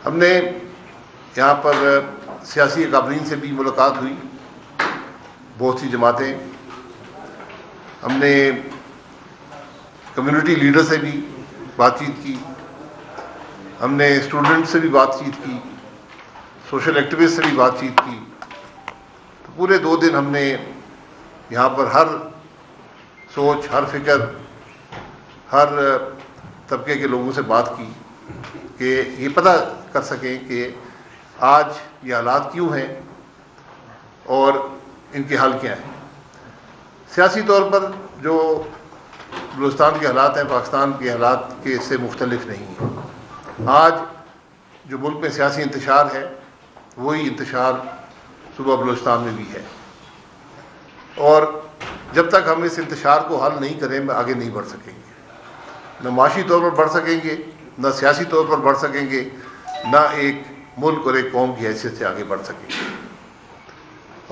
ہم نے یہاں پر سیاسی اکابرین سے بھی ملاقات ہوئی، بہت سی جماعتیں، ہم نے کمیونٹی لیڈر سے بھی بات چیت کی، ہم نے اسٹوڈنٹ سے بھی بات چیت کی، سوشل ایکٹیوسٹ سے بھی بات چیت کی۔ تو پورے 2 دن ہم نے یہاں پر ہر سوچ، ہر فکر، ہر طبقے کے لوگوں سے بات کی کہ یہ پتہ کر سکیں کہ آج یہ حالات کیوں ہیں اور ان کے حل کیا ہیں۔ سیاسی طور پر جو بلوچستان کے حالات ہیں پاکستان کے حالات کے اس سے مختلف نہیں ہیں۔ آج جو ملک میں سیاسی انتشار ہے وہی انتشار صوبہ بلوچستان میں بھی ہے، اور جب تک ہم اس انتشار کو حل نہیں کریں آگے نہیں بڑھ سکیں گے، نہ معاشی طور پر بڑھ سکیں گے، نہ سیاسی طور پر بڑھ سکیں گے، نہ ایک ملک اور ایک قوم کی حیثیت سے آگے بڑھ سکیں گے۔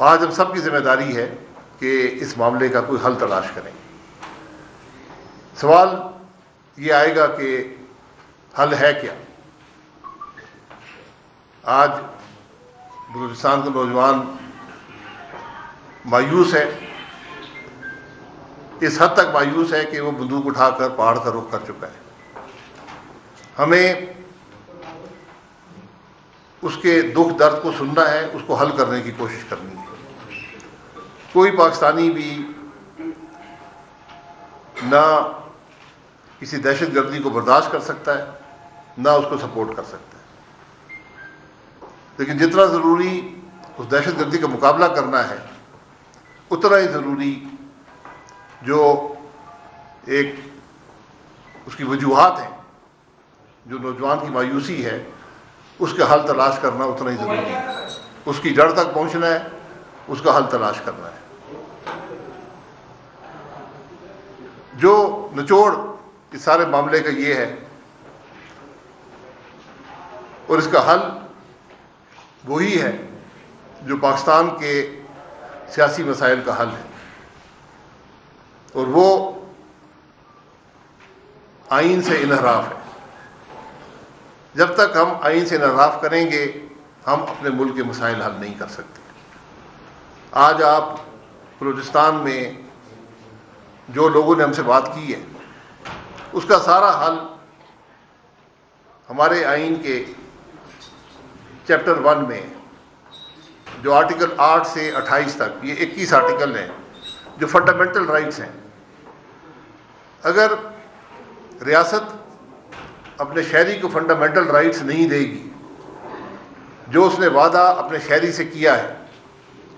آج ہم سب کی ذمہ داری ہے کہ اس معاملے کا کوئی حل تلاش کریں۔ سوال یہ آئے گا کہ حل ہے کیا؟ آج بلوچستان کا نوجوان مایوس ہے، اس حد تک مایوس ہے کہ وہ بندوق اٹھا کر پہاڑ کا رخ کر چکا ہے۔ ہمیں اس کے دکھ درد کو سننا ہے، اس کو حل کرنے کی کوشش کرنی ہے۔ کوئی پاکستانی بھی نہ کسی دہشت گردی کو برداشت کر سکتا ہے، نہ اس کو سپورٹ کر سکتا ہے، لیکن جتنا ضروری اس دہشت گردی کا مقابلہ کرنا ہے اتنا ہی ضروری جو ایک اس کی وجوہات ہیں، جو نوجوان کی مایوسی ہے، اس کا حل تلاش کرنا اتنا ہی ضروری ہے۔ اس کی جڑ تک پہنچنا ہے، اس کا حل تلاش کرنا ہے۔ جو نچوڑ اس سارے معاملے کا یہ ہے، اور اس کا حل وہی ہے جو پاکستان کے سیاسی مسائل کا حل ہے، اور وہ آئین سے انحراف ہے۔ جب تک ہم آئین سے انحراف کریں گے ہم اپنے ملک کے مسائل حل نہیں کر سکتے۔ آج آپ بلوچستان میں جو لوگوں نے ہم سے بات کی ہے اس کا سارا حل ہمارے آئین کے چیپٹر 1 میں جو آرٹیکل 8 سے 28 تک، یہ 21 آرٹیکل ہیں جو فنڈامنٹل رائٹس ہیں۔ اگر ریاست اپنے شہری کو فنڈامنٹل رائٹس نہیں دے گی، جو اس نے وعدہ اپنے شہری سے کیا ہے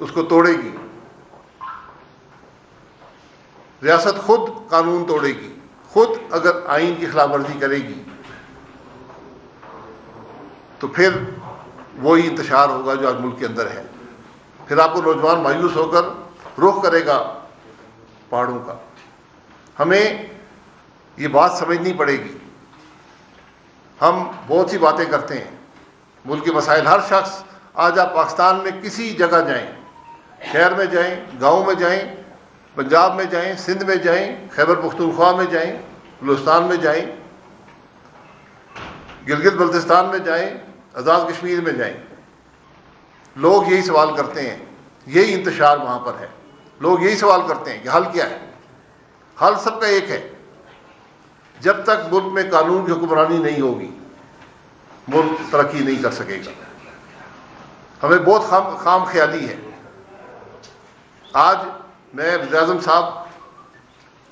اس کو توڑے گی، ریاست خود قانون توڑے گی، خود اگر آئین کی خلاف ورزی کرے گی، تو پھر وہی انتشار ہوگا جو آج ملک کے اندر ہے۔ پھر آپ کو نوجوان مایوس ہو کر رخ کرے گا پہاڑوں کا۔ ہمیں یہ بات سمجھنی پڑے گی۔ ہم بہت سی باتیں کرتے ہیں، ملک کے مسائل، ہر شخص، آج آپ پاکستان میں کسی جگہ جائیں، شہر میں جائیں، گاؤں میں جائیں، پنجاب میں جائیں، سندھ میں جائیں، خیبر پختونخوا میں جائیں، بلوچستان میں جائیں، گلگت بلتستان میں جائیں، آزاد کشمیر میں جائیں، لوگ یہی سوال کرتے ہیں، یہی انتشار وہاں پر ہے۔ لوگ یہی سوال کرتے ہیں کہ حل کیا ہے؟ حل سب کا ایک ہے، جب تک ملک میں قانون کی حکمرانی نہیں ہوگی ملک ترقی نہیں کر سکے گا۔ ہمیں بہت خام خیالی ہے۔ آج میں وزیر اعظم صاحب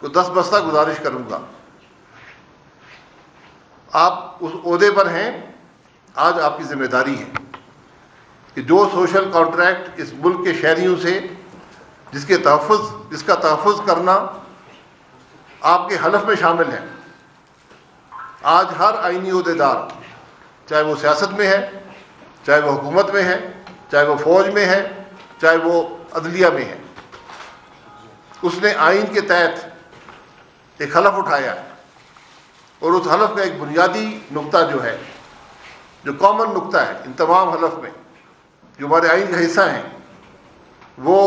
کو 10 بستہ گزارش کروں گا، آپ اس عہدے پر ہیں، آج آپ کی ذمہ داری ہے کہ جو سوشل کانٹریکٹ اس ملک کے شہریوں سے جس کا تحفظ کرنا آپ کے حلف میں شامل ہے، آج ہر آئینی عہدیدار، چاہے وہ سیاست میں ہے، چاہے وہ حکومت میں ہے، چاہے وہ فوج میں ہے، چاہے وہ عدلیہ میں ہے، اس نے آئین کے تحت ایک حلف اٹھایا ہے، اور اس حلف کا ایک بنیادی نقطہ جو ہے، جو کامن نقطہ ہے ان تمام حلف میں، جو ہمارے آئین کا حصہ ہیں، وہ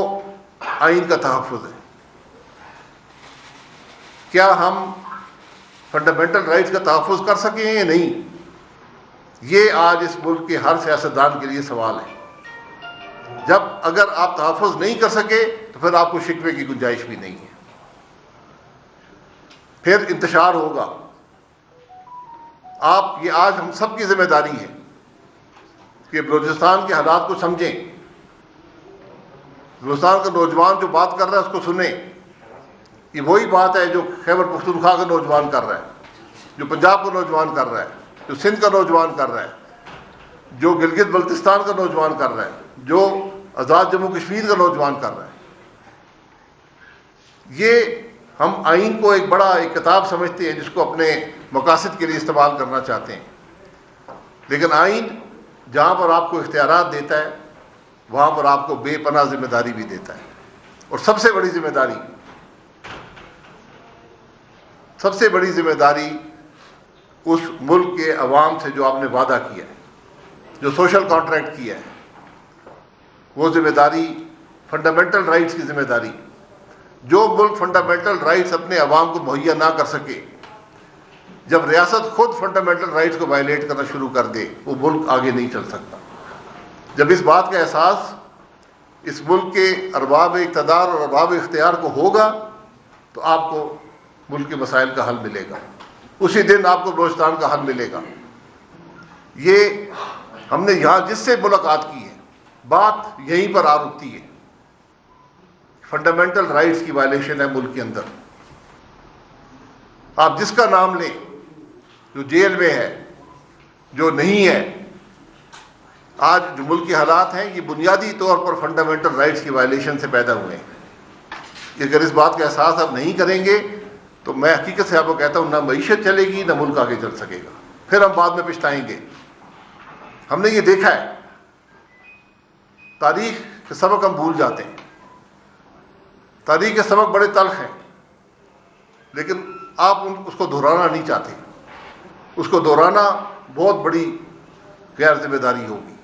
آئین کا تحفظ ہے۔ کیا ہم فنڈامنٹل رائٹس کا تحفظ کر سکیں یا نہیں؟ یہ آج اس ملک کے ہر سیاستدان کے لیے سوال ہے۔ اگر آپ تحفظ نہیں کر سکے تو پھر آپ کو شکوے کی گنجائش بھی نہیں ہے، پھر انتشار ہوگا۔ یہ آج ہم سب کی ذمہ داری ہے کہ بلوچستان کے حالات کو سمجھیں، بلوچستان کا نوجوان جو بات کر رہا ہے اس کو سنیں۔ یہ وہی بات ہے جو خیبر پختونخوا کا نوجوان کر رہا ہے، جو پنجاب کا نوجوان کر رہا ہے، جو سندھ کا نوجوان کر رہا ہے، جو گلگت بلتستان کا نوجوان کر رہا ہے، جو آزاد جموں کشمیر کا نوجوان کر رہا ہے۔ یہ ہم آئین کو ایک کتاب سمجھتے ہیں جس کو اپنے مقاصد کے لیے استعمال کرنا چاہتے ہیں، لیکن آئین جہاں پر آپ کو اختیارات دیتا ہے وہاں پر آپ کو بے پناہ ذمہ داری بھی دیتا ہے، اور سب سے بڑی ذمہ داری اس ملک کے عوام سے جو آپ نے وعدہ کیا ہے، جو سوشل کانٹریکٹ کیا ہے، وہ ذمہ داری فنڈامنٹل رائٹس کی ذمہ داری۔ جو ملک فنڈامنٹل رائٹس اپنے عوام کو مہیا نہ کر سکے، جب ریاست خود فنڈامنٹل رائٹس کو وائلیٹ کرنا شروع کر دے، وہ ملک آگے نہیں چل سکتا۔ جب اس بات کا احساس اس ملک کے ارباب اقتدار اور ارباب اختیار کو ہوگا تو آپ کو ملک کے مسائل کا حل ملے گا، اسی دن آپ کو بلوچستان کا حل ملے گا۔ یہ ہم نے یہاں جس سے ملاقات کی ہے، بات یہیں پر آ رکتی ہے۔ فنڈامنٹل رائٹس کی وائلیشن ہے ملک کے اندر۔ آپ جس کا نام لیں، جو جیل میں ہے، جو نہیں ہے، آج جو ملک کے حالات ہیں یہ بنیادی طور پر فنڈامنٹل رائٹس کی وائلیشن سے پیدا ہوئے ہیں۔ اگر اس بات کا احساس آپ نہیں کریں گے تو میں حقیقت سے آپ کو کہتا ہوں، نہ معیشت چلے گی، نہ ملک آگے چل سکے گا، پھر ہم بعد میں پچھتائیں گے۔ ہم نے یہ دیکھا ہے، تاریخ کے سبق ہم بھول جاتے ہیں، تاریخ کے سبق بڑے تلخ ہیں، لیکن آپ اس کو دہرانا نہیں چاہتے۔ اس کو دہرانا بہت بڑی غیر ذمہ داری ہوگی۔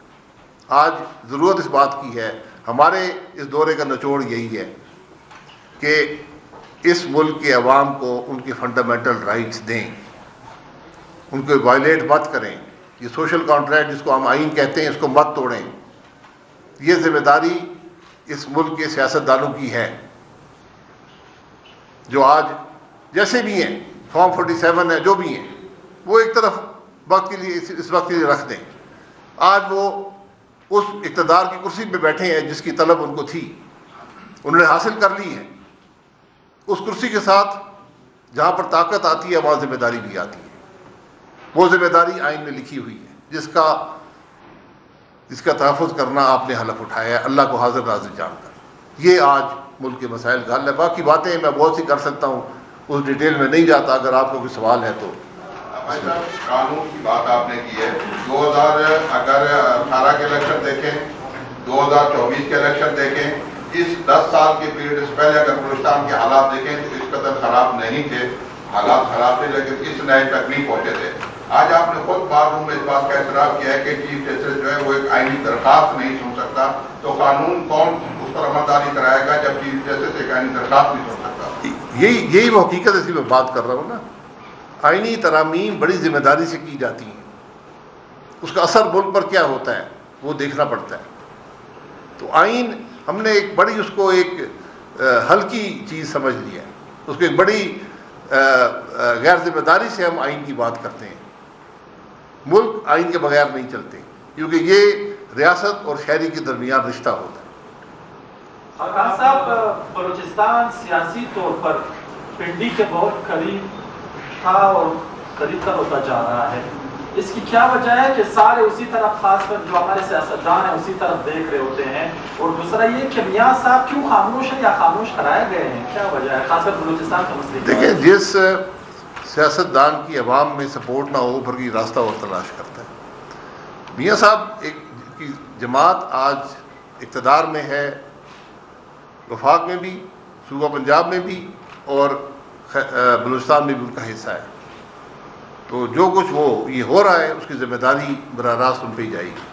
آج ضرورت اس بات کی ہے، ہمارے اس دورے کا نچوڑ یہی ہے کہ اس ملک کے عوام کو ان کی فنڈامنٹل رائٹس دیں، ان کو وائلیٹ مت کریں۔ یہ سوشل کانٹریکٹ جس کو ہم آئین کہتے ہیں، اس کو مت توڑیں۔ یہ ذمہ داری اس ملک کے سیاستدانوں کی ہے، جو آج جیسے بھی ہیں، فارم 47 ہے، جو بھی ہیں، وہ ایک طرف اس وقت کے لیے رکھ دیں۔ آج وہ اس اقتدار کی کرسی پہ بیٹھے ہیں جس کی طلب ان کو تھی، انہوں نے حاصل کر لی ہے۔ اس کرسی کے ساتھ جہاں پر طاقت آتی ہے وہاں ذمہ داری بھی آتی ہے۔ وہ ذمہ داری آئین میں لکھی ہوئی ہے جس کا تحفظ کرنا آپ نے حلف اٹھایا ہے، اللہ کو حاضر ناظر جان کر۔ یہ آج ملک کے مسائل کا حل ہے۔ باقی باتیں میں بہت سی کر سکتا ہوں، اس ڈیٹیل میں نہیں جاتا، اگر آپ کو کوئی سوال ہے تو۔ بھائی صاحب، قانون کی بات آپ نے کی ہے، 2018 کے الیکشن دیکھیں، 2024 کے الیکشن دیکھیں، اس 10 سال کے پیریڈ سے پہلے اگر بلوچستان کے حالات دیکھیں تو اس قدر خراب نہیں تھے، حالات خراب تھے لیکن اس نئے تک نہیں پہنچے تھے۔ آج آپ نے خود بار روم میں اس بات کا اعتراف کیا ہے کہ چیف جسٹس جو ہے وہ ایک آئینی درخواست نہیں سن سکتا، تو قانون کون اس پر عمل داری کرائے گا جب چیف جسٹس ایک آئینی درخواست نہیں سن سکتا؟ یہی وہ حقیقت ہے، اسی میں بات کر رہا ہوں نا۔ آئینی ترامیم بڑی ذمہ داری سے کی جاتی ہیں، اس کا اثر ملک پر کیا ہوتا ہے وہ دیکھنا پڑتا ہے۔ تو آئین ہم نے اس کو ایک ہلکی چیز سمجھ لیا ہے، اس کو ایک بڑی غیر ذمہ داری سے ہم آئین کی بات کرتے ہیں۔ ملک آئین کے بغیر نہیں چلتے، کیونکہ یہ ریاست اور شہری کے درمیان رشتہ ہوتا ہے۔ خان صاحب، بلوچستان سیاسی طور پر پنڈی کے بہت قریب تھا اور قریب تر ہوتا جا رہا ہے، اس کی کیا وجہ ہے کہ سارے اسی طرف، خاص کر جو ہمارے سیاستدان ہیں اسی طرف دیکھ رہے ہوتے ہیں؟ اور دوسرا یہ کہ میاں صاحب کیوں خاموش ہیں یا خاموش کرائے گئے ہیں، کیا وجہ ہے، خاص کر بلوچستان کا مسئلہ؟ دیکھیں، جس سیاستدان کی عوام میں سپورٹ نہ ہو پھر کی راستہ اور تلاش کرتا ہے۔ میاں صاحب کی جماعت آج اقتدار میں ہے، وفاق میں بھی، صوبہ پنجاب میں بھی، اور بلوچستان میں بھی ان کا حصہ ہے۔ تو جو کچھ یہ ہو رہا ہے اس کی ذمہ داری براہ راست ان پہ ہی جائے گی۔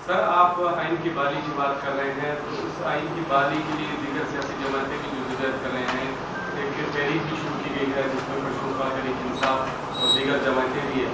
سر، آپ آئین کی بحالی کی بات کر رہے ہیں، تو اس آئین کی بحالی کے لیے دیگر سیاسی جماعتیں بھی جدوجہد کر رہے ہیں، ایک تحریک بھی شروع کی گئی ہے جس میں پشتونخوا تحریک انصاف اور دیگر جماعتیں بھی ہیں۔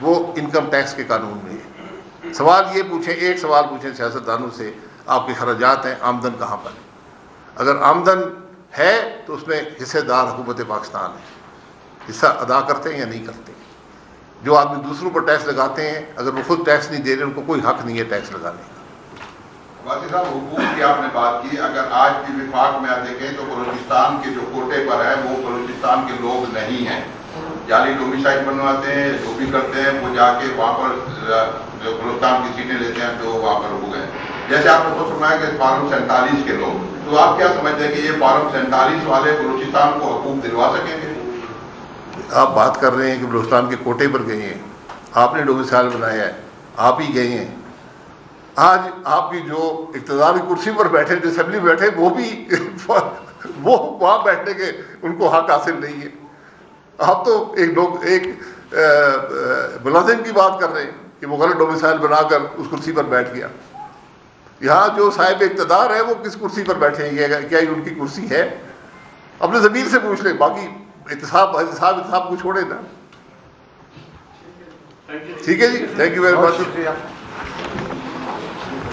وہ انکم ٹیکس کے قانون میں ہے۔ سوال یہ پوچھیں، ایک سوال پوچھیں سیاستدانوں سے، آپ کے خراجات ہیں، آمدن کہاں پر ہے؟ اگر آمدن ہے تو اس میں حصے دار حکومت پاکستان ہے، حصہ ادا کرتے ہیں یا نہیں کرتے؟ جو آدمی دوسروں پر ٹیکس لگاتے ہیں، اگر وہ خود ٹیکس نہیں دے رہے، ان کو کوئی حق نہیں ہے ٹیکس لگانے کا۔ واضح صاحب، حقوق کی آپ نے بات کی، اگر آج کی وفاق میں آپ دیکھیں تو بلوچستان کے جو کوٹے پر ہے وہ بلوچستان کے لوگ نہیں ہیں، جعلی ڈومیسائل بنواتے ہیں، جو بھی کرتے ہیں وہ جا کے وہاں پر جو بلوچستان کی سیٹیں لیتے ہیں جو وہاں پر ہو گئے۔ جیسے آپ نے خود فرمایا کہ فارم 47 کے لوگ، تو آپ کیا سمجھتے ہیں کہ یہ فارم 47 والے بلوچستان کو حقوق دلوا سکیں گے؟ آپ بات کر رہے ہیں کہ بلوچستان کے کوٹے پر گئے ہیں، آپ نے ڈومیسائل بنایا ہے، آپ ہی گئے ہیں۔ آج آپ کی جو اقتدار کی کرسی پر بیٹھے، جو اسمبلی میں بیٹھے، وہ بھی وہ وہاں بیٹھنے کے ان کو حق حاصل نہیں ہے۔ آپ تو ایک ملازم کی بات کر رہے ہیں کہ وہ غلط ڈومیسائل بنا کر اس کرسی پر بیٹھ گیا۔ یہاں جو صاحب اقتدار ہے وہ کس کرسی پر بیٹھے ہیں؟ کیا یہ ان کی کرسی ہے؟ اپنے ضمیر سے پوچھ لیں، باقی احتساب کو چھوڑے نا۔ ٹھیک ہے جی، تھینک یو ویری مچ۔